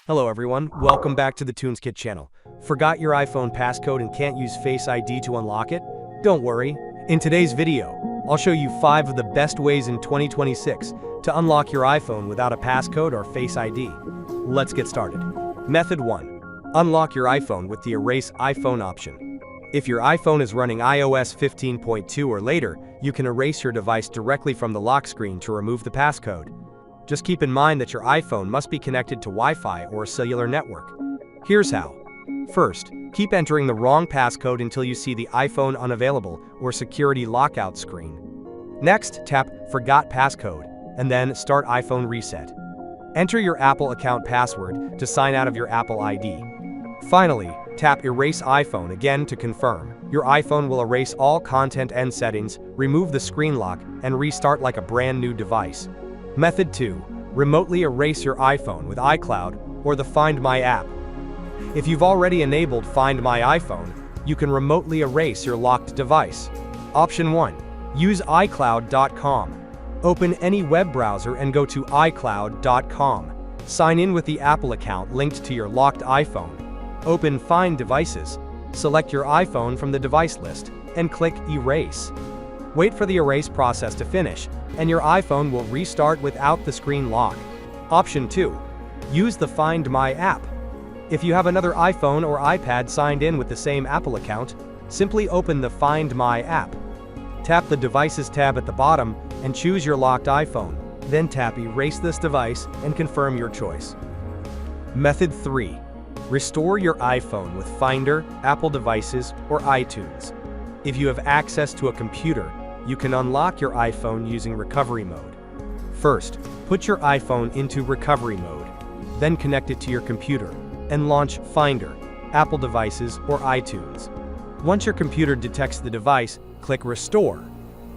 Hello everyone, welcome back to the TunesKit channel. Forgot your iPhone passcode and can't use Face ID to unlock it? Don't worry. In today's video, I'll show you 5 of the best ways in 2026 to unlock your iPhone without a passcode or Face ID. Let's get started. Method 1. Unlock your iPhone with the Erase iPhone option. If your iPhone is running iOS 15.2 or later, you can erase your device directly from the lock screen to remove the passcode. Just keep in mind that your iPhone must be connected to Wi-Fi or a cellular network. Here's how. First, keep entering the wrong passcode until you see the iPhone unavailable or security lockout screen. Next, tap Forgot Passcode, and then Start iPhone Reset. Enter your Apple account password to sign out of your Apple ID. Finally, tap Erase iPhone again to confirm. Your iPhone will erase all content and settings, remove the screen lock, and restart like a brand new device. Method 2. Remotely erase your iPhone with iCloud or the Find My app. If you've already enabled Find My iPhone, you can remotely erase your locked device. Option 1. Use iCloud.com. Open any web browser and go to iCloud.com. Sign in with the Apple account linked to your locked iPhone. Open Find Devices. Select your iPhone from the device list and click Erase. Wait for the erase process to finish, and your iPhone will restart without the screen lock. Option 2. Use the Find My app. If you have another iPhone or iPad signed in with the same Apple account, simply open the Find My app. Tap the Devices tab at the bottom and choose your locked iPhone. Then tap Erase this device and confirm your choice. Method 3. Restore your iPhone with Finder, Apple devices, or iTunes. If you have access to a computer, you can unlock your iPhone using recovery mode. First, put your iPhone into recovery mode, then connect it to your computer, and launch Finder, Apple devices, or iTunes. Once your computer detects the device, click Restore.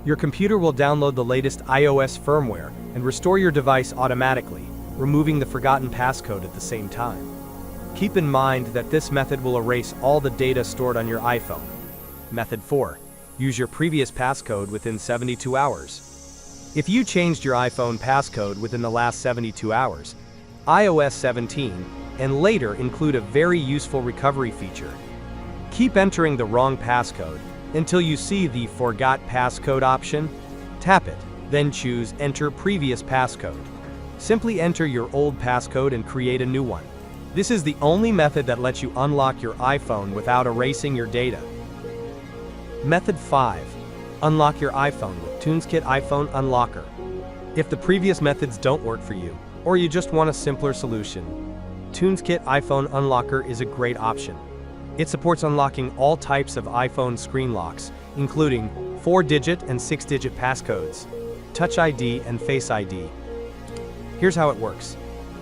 Your computer will download the latest iOS firmware and restore your device automatically, removing the forgotten passcode at the same time. Keep in mind that this method will erase all the data stored on your iPhone. Method 4. Use your previous passcode within 72 hours. If you changed your iPhone passcode within the last 72 hours, iOS 17 and later include a very useful recovery feature. Keep entering the wrong passcode until you see the Forgot Passcode option. Tap it, then choose Enter Previous Passcode. Simply enter your old passcode and create a new one. This is the only method that lets you unlock your iPhone without erasing your data. Method 5. Unlock your iPhone with TunesKit iPhone Unlocker. If the previous methods don't work for you, or you just want a simpler solution, TunesKit iPhone Unlocker is a great option. It supports unlocking all types of iPhone screen locks, including 4-digit and 6-digit passcodes, Touch ID and Face ID. Here's how it works.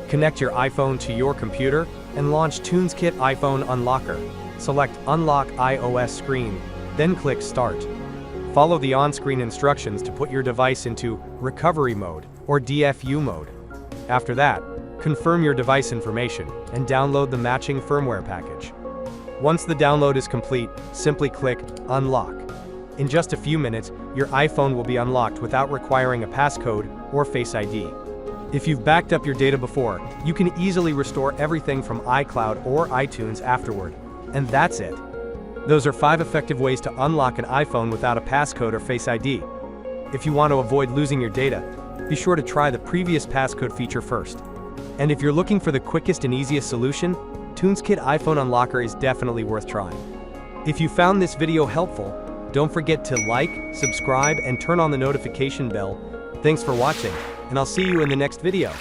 Connect your iPhone to your computer and launch TunesKit iPhone Unlocker. Select Unlock iOS screen, then click Start. Follow the on-screen instructions to put your device into recovery mode or DFU mode. After that, confirm your device information and download the matching firmware package. Once the download is complete, simply click Unlock. In just a few minutes, your iPhone will be unlocked without requiring a passcode or Face ID. If you've backed up your data before, you can easily restore everything from iCloud or iTunes afterward. And that's it. Those are 5 effective ways to unlock an iPhone without a passcode or Face ID. If you want to avoid losing your data, be sure to try the previous passcode feature first. And if you're looking for the quickest and easiest solution, TunesKit iPhone Unlocker is definitely worth trying. If you found this video helpful, don't forget to like, subscribe, and turn on the notification bell. Thanks for watching, and I'll see you in the next video.